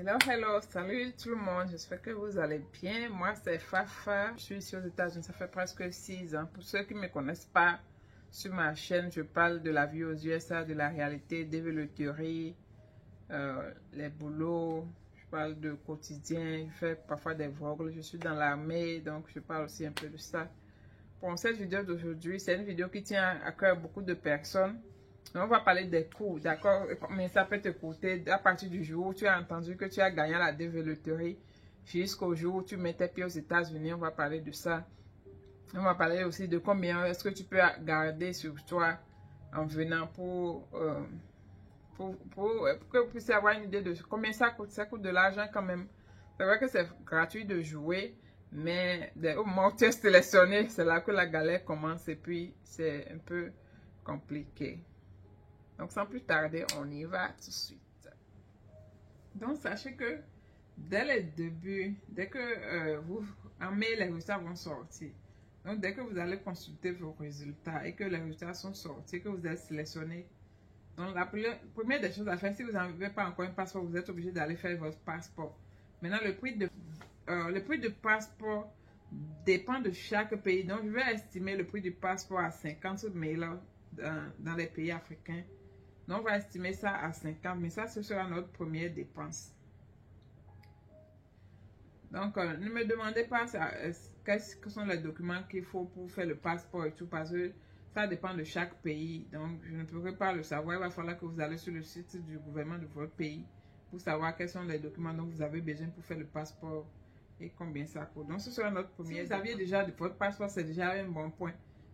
Hello, salut tout le monde, j'espère que vous allez bien. Moi c'est Fafa, je suis ici aux États-Unis, ça fait presque 6 ans. Pour ceux qui ne me connaissent pas, sur ma chaîne, je parle de la vie aux USA, de la réalité, des théories, les boulots, je parle de quotidien, je fais parfois des vlogs, je suis dans l'armée, donc je parle aussi un peu de ça. Pour cette vidéo d'aujourd'hui, c'est une vidéo qui tient à cœur beaucoup de personnes. On va parler des coûts, d'accord? Mais ça peut te coûter à partir du jour où tu as entendu que tu as gagné la développerie jusqu'au jour où tu mets tes pieds aux États-Unis. On va parler de ça. On va parler aussi de combien est-ce que tu peux garder sur toi en venant pour que vous puissiez avoir une idée de combien ça coûte. Ça coûte de l'argent quand même. C'est vrai que c'est gratuit de jouer, mais au moment où tu es sélectionné, c'est là que la galère commence et puis c'est un peu compliqué. Donc, sans plus tarder, on y va tout de suite. Donc, sachez que dès le début, dès que en mai, les résultats vont sortir. Donc, dès que vous allez consulter vos résultats et que les résultats sont sortis, que vous êtes sélectionné, donc la première des choses à faire, si vous n'avez pas encore un passeport, vous êtes obligé d'aller faire votre passeport. Maintenant, le prix de passeport dépend de chaque pays. Donc, je vais estimer le prix du passeport à 50 000 dans les pays africains. Donc, on va estimer ça à 50, mais ça, ce sera notre première dépense. Donc, ne me demandez pas qu'est-ce que sont les documents qu'il faut pour faire le passeport et tout, parce que ça dépend de chaque pays. Donc, je ne pourrai pas le savoir. Il va falloir que vous allez sur le site du gouvernement de votre pays pour savoir quels sont les documents dont vous avez besoin pour faire le passeport et combien ça coûte. Donc, ce sera notre première. Si vous aviez déjà votre passeport, c'est déjà un bon point.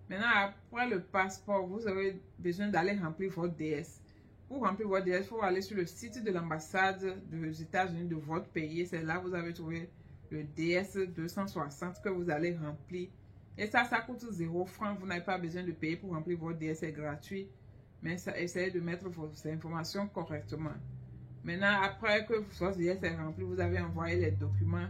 Maintenant, après le passeport, vous aurez besoin d'aller remplir votre DS. Pour remplir votre DS, il faut aller sur le site de l'ambassade des États-Unis de votre pays. C'est là que vous avez trouvé le DS 260 que vous allez remplir. Et ça coûte 0 francs. Vous n'avez pas besoin de payer pour remplir votre DS, c'est gratuit. Mais essayez de mettre vos informations correctement. Maintenant, après que votre DS est rempli, vous avez envoyé les documents.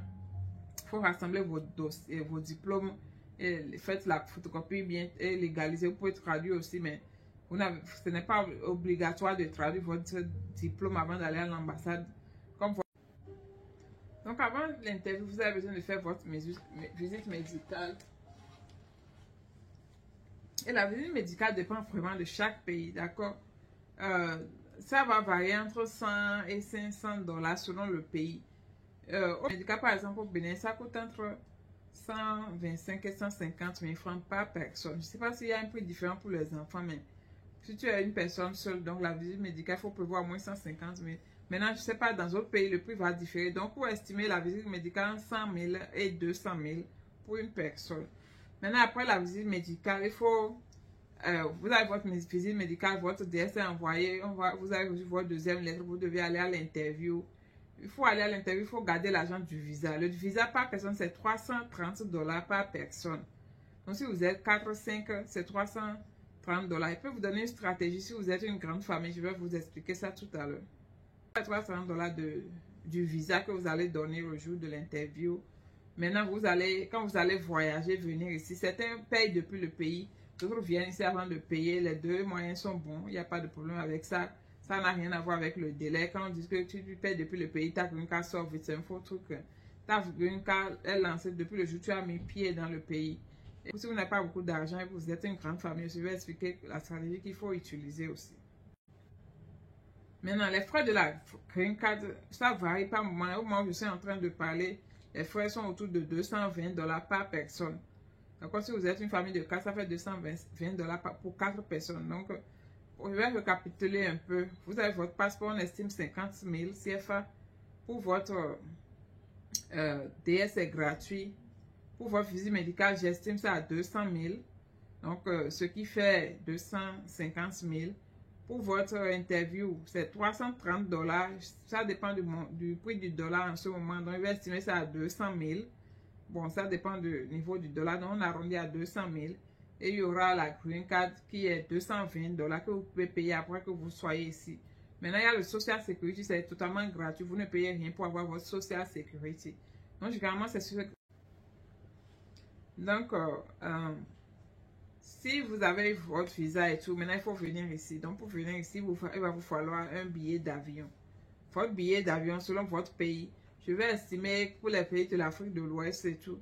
Il faut rassembler vos dossiers, vos diplômes. Et faites la photocopie bien et légaliser. Vous pouvez traduire aussi, mais ce n'est pas obligatoire de traduire votre diplôme avant d'aller à l'ambassade. Donc, avant l'interview, vous avez besoin de faire votre visite médicale. Et la visite médicale dépend vraiment de chaque pays, d'accord? Ça va varier entre 100 et 500 dollars selon le pays. Au médical, par exemple, au Bénin, ça coûte entre 125 et 150 000 francs par personne. Je ne sais pas s'il y a un prix différent pour les enfants, mais si tu es une personne seule, donc la visite médicale, il faut prévoir au moins 150 000. Maintenant, je ne sais pas, dans d'autres pays, le prix va différer. Donc, pour estimer la visite médicale, 100 000 et 200 000 pour une personne. Maintenant, après la visite médicale, il faut... vous avez votre visite médicale, votre DS est envoyé, vous avez reçu votre deuxième lettre, vous devez aller à l'interview. Il faut aller à l'interview, il faut garder l'argent du visa. Le visa par personne, c'est 330 dollars par personne. Donc, si vous êtes 4 ou 5, c'est 330 dollars. Il peut vous donner une stratégie si vous êtes une grande famille. Je vais vous expliquer ça tout à l'heure. 330 dollars du visa que vous allez donner au jour de l'interview. Maintenant, quand vous allez voyager, venir ici, certains payent depuis le pays. D'autres viennent ici avant de payer. Les deux moyens sont bons. Il n'y a pas de problème avec ça. Ça n'a rien à voir avec le délai. Quand on dit que tu payes depuis le pays, ta green card sort vite. C'est un faux truc. Ta green card est lancée depuis le jour où tu as mis pied dans le pays. Et si vous n'avez pas beaucoup d'argent et que vous êtes une grande famille, je vais expliquer la stratégie qu'il faut utiliser aussi. Maintenant, les frais de la green card, ça varie par moment. Au moment où je suis en train de parler, les frais sont autour de 220 dollars par personne. Donc, si vous êtes une famille de 4, ça fait 220 dollars pour 4 personnes. Donc, je vais récapituler un peu. Vous avez votre passeport, on estime 50 000 CFA. Pour votre DS est gratuit. Pour votre visite médicale, j'estime ça à 200 000. Donc, ce qui fait 250 000. Pour votre interview, c'est 330 dollars. Ça dépend du prix du dollar en ce moment. Donc, je vais estimer ça à 200 000. Bon, ça dépend du niveau du dollar. Donc, on arrondit à 200 000. Et il y aura la green card qui est 220 dollars que vous pouvez payer après que vous soyez ici. Maintenant, il y a le Social Security, c'est totalement gratuit. Vous ne payez rien pour avoir votre Social Security. Donc, généralement, c'est sûr. Donc, si vous avez votre visa et tout, maintenant, il faut venir ici. Donc, pour venir ici, il va vous falloir un billet d'avion. Il votre billet d'avion selon votre pays. Je vais estimer pour les pays de l'Afrique de l'Ouest et tout.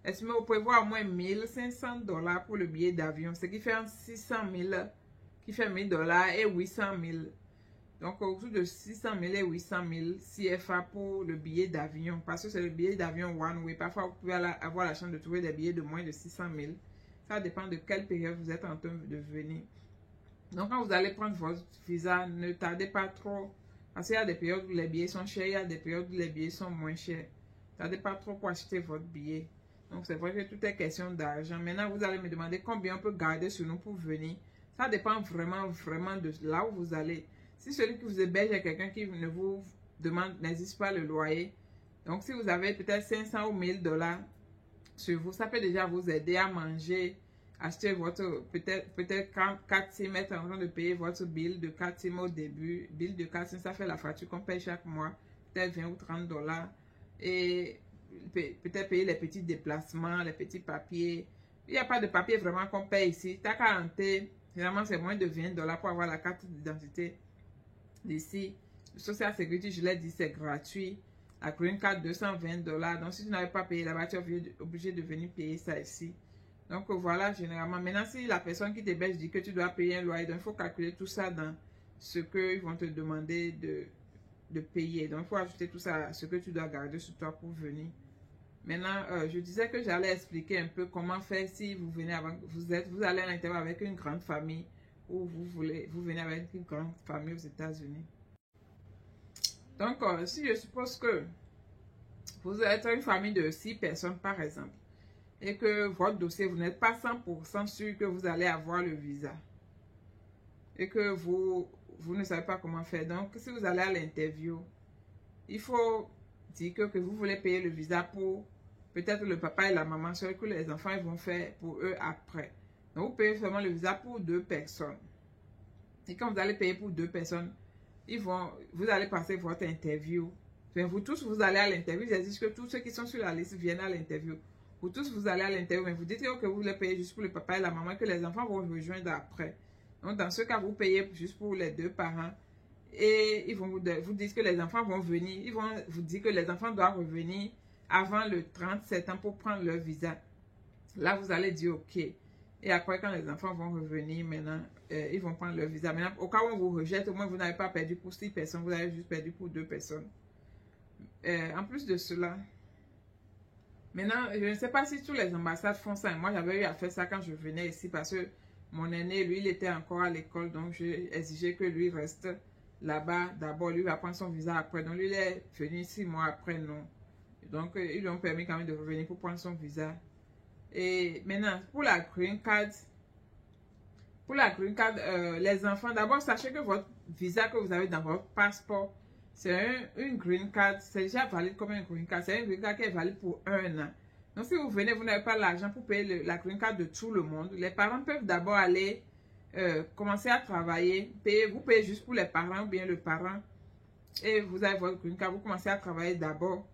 Estimez, vous pouvez voir au moins $1 500 pour le billet d'avion, ce qui fait 600 000, qui fait $1000 et 800 000. Donc, autour de 600 000 et 800 000 CFA pour le billet d'avion. Parce que c'est le billet d'avion one way. Parfois, vous pouvez avoir la chance de trouver des billets de moins de 600 000. Ça dépend de quelle période vous êtes en train de venir. Donc, quand vous allez prendre votre visa, ne tardez pas trop. Parce qu'il y a des périodes où les billets sont chers, il y a des périodes où les billets sont moins chers. Ne tardez pas trop pour acheter votre billet. Donc, c'est vrai que tout est question d'argent. Maintenant, vous allez me demander combien on peut garder sur nous pour venir. Ça dépend vraiment de là où vous allez. Si celui qui vous héberge est quelqu'un qui ne vous demande, n'existe pas le loyer. Donc, si vous avez peut-être 500 ou $1000 sur vous, ça peut déjà vous aider à manger, acheter votre, peut-être 4 SIM, être en train de payer votre bill de 4 SIM au début. Bill de 4 SIM, ça fait la facture qu'on paye chaque mois, peut-être 20 ou $30. Et peut-être payer les petits déplacements, les petits papiers. Il n'y a pas de papier vraiment qu'on paye ici. Ta quarantaine, généralement, c'est moins de $20 pour avoir la carte d'identité d'ici. Le Social Security, je l'ai dit, c'est gratuit. La Green Card, $220. Donc, si tu n'avais pas payé là-bas, tu es obligé de venir payer ça ici. Donc, voilà, généralement. Maintenant, si la personne qui t'héberge dit que tu dois payer un loyer, donc il faut calculer tout ça dans ce qu'ils vont te demander de payer. Donc, il faut ajouter tout ça à ce que tu dois garder sur toi pour venir. Maintenant, je disais que j'allais expliquer un peu comment faire si vous venez avant, vous allez à l'intérieur avec une grande famille ou vous venez avec une grande famille aux États-Unis. Donc, si je suppose que vous êtes une famille de 6 personnes, par exemple, et que votre dossier, vous n'êtes pas 100% sûr que vous allez avoir le visa, et que vous ne savez pas comment faire. Donc, si vous allez à l'interview, il faut dire que vous voulez payer le visa pour peut-être le papa et la maman, ce que les enfants ils vont faire pour eux après. Donc, vous payez seulement le visa pour 2 personnes. Et quand vous allez payer pour 2 personnes, vous allez passer votre interview. Enfin, vous tous, vous allez à l'interview. Ils exigent que tous ceux qui sont sur la liste viennent à l'interview. Vous tous, vous allez à l'interview, mais vous dites que vous voulez payer juste pour le papa et la maman, que les enfants vont vous rejoindre après. Donc, dans ce cas, vous payez juste pour les 2 parents. Et ils vont vous dire que les enfants vont venir. Ils vont vous dire que les enfants doivent revenir avant le 30 septembre pour prendre leur visa. Là, vous allez dire OK. Et après, quand les enfants vont revenir, maintenant, ils vont prendre leur visa. Maintenant, au cas où on vous rejette, au moins, vous n'avez pas perdu pour 6 personnes. Vous avez juste perdu pour 2 personnes. En plus de cela, maintenant, je ne sais pas si toutes les ambassades font ça. Moi, j'avais eu à faire ça quand je venais ici parce que mon aîné, lui, il était encore à l'école. Donc, j'ai exigé que lui reste là-bas. D'abord, lui va prendre son visa après. Donc, lui, il est venu 6 mois après, non. Donc, ils lui ont permis quand même de revenir pour prendre son visa. Et maintenant, pour la Green Card, les enfants, d'abord, sachez que votre visa que vous avez dans votre passeport, c'est une Green Card, c'est déjà valide comme une Green Card. C'est une Green Card qui est valide pour 1 an. Donc, si vous venez, vous n'avez pas l'argent pour payer la Green Card de tout le monde. Les parents peuvent d'abord aller commencer à travailler. Vous payez juste pour les parents ou bien le parent. Et vous avez votre Green Card, vous commencez à travailler d'abord.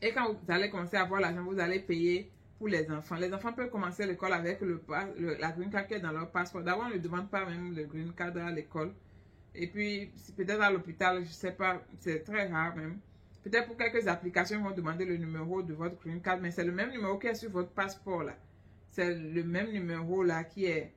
Et quand vous allez commencer à avoir l'argent, vous allez payer pour les enfants. Les enfants peuvent commencer l'école avec la Green Card qui est dans leur passeport. D'abord, on ne demande pas même le Green Card à l'école. Et puis, peut-être à l'hôpital, je ne sais pas, c'est très rare même. Peut-être pour quelques applications, ils vont demander le numéro de votre Green Card, mais c'est le même numéro qui est sur votre passeport là. C'est le même numéro là qui est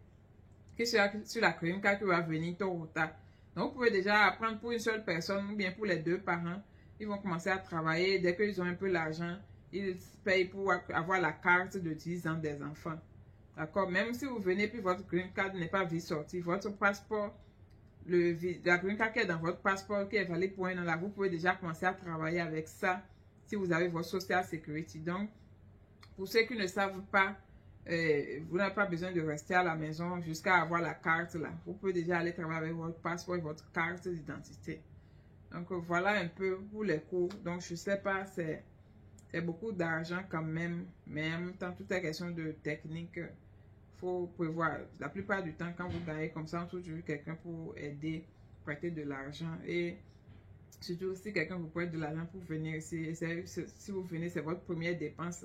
sur la Green Card qui va venir tôt ou tard. Donc, vous pouvez déjà apprendre pour une seule personne ou bien pour les 2 parents. Ils vont commencer à travailler. Dès qu'ils ont un peu l'argent, ils payent pour avoir la carte de 10 ans des enfants. D'accord? Même si vous venez puis votre Green Card n'est pas vite sorti, votre passeport, la Green Card qui est dans votre passeport, qui est valide pour 1 an, là, vous pouvez déjà commencer à travailler avec ça si vous avez votre Social Security. Donc, pour ceux qui ne savent pas, vous n'avez pas besoin de rester à la maison jusqu'à avoir la carte là. Vous pouvez déjà aller travailler avec votre passeport et votre carte d'identité. Donc, voilà un peu pour les cours. Donc, je ne sais pas, c'est beaucoup d'argent quand même. Mais en même temps, tout est question de technique. Il faut prévoir. La plupart du temps, quand vous gagnez comme ça, on trouve toujours quelqu'un pour aider, prêter de l'argent. Et surtout, si quelqu'un vous prête de l'argent pour venir ici, si vous venez, c'est votre première dépense.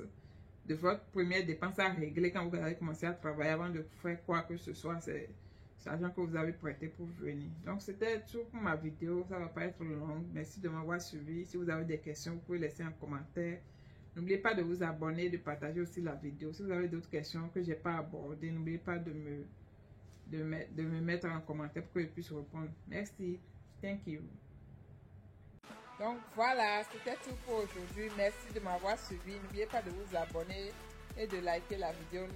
De votre première dépense à régler quand vous allez commencer à travailler avant de faire quoi que ce soit. C'est l'argent que vous avez prêté pour venir. Donc, c'était tout pour ma vidéo. Ça ne va pas être long. Merci de m'avoir suivi. Si vous avez des questions, vous pouvez laisser un commentaire. N'oubliez pas de vous abonner, de partager aussi la vidéo. Si vous avez d'autres questions que je n'ai pas abordées, n'oubliez pas de me mettre en commentaire pour que je puisse répondre. Merci. Thank you. Donc voilà, c'était tout pour aujourd'hui. Merci de m'avoir suivi. N'oubliez pas de vous abonner et de liker la vidéo.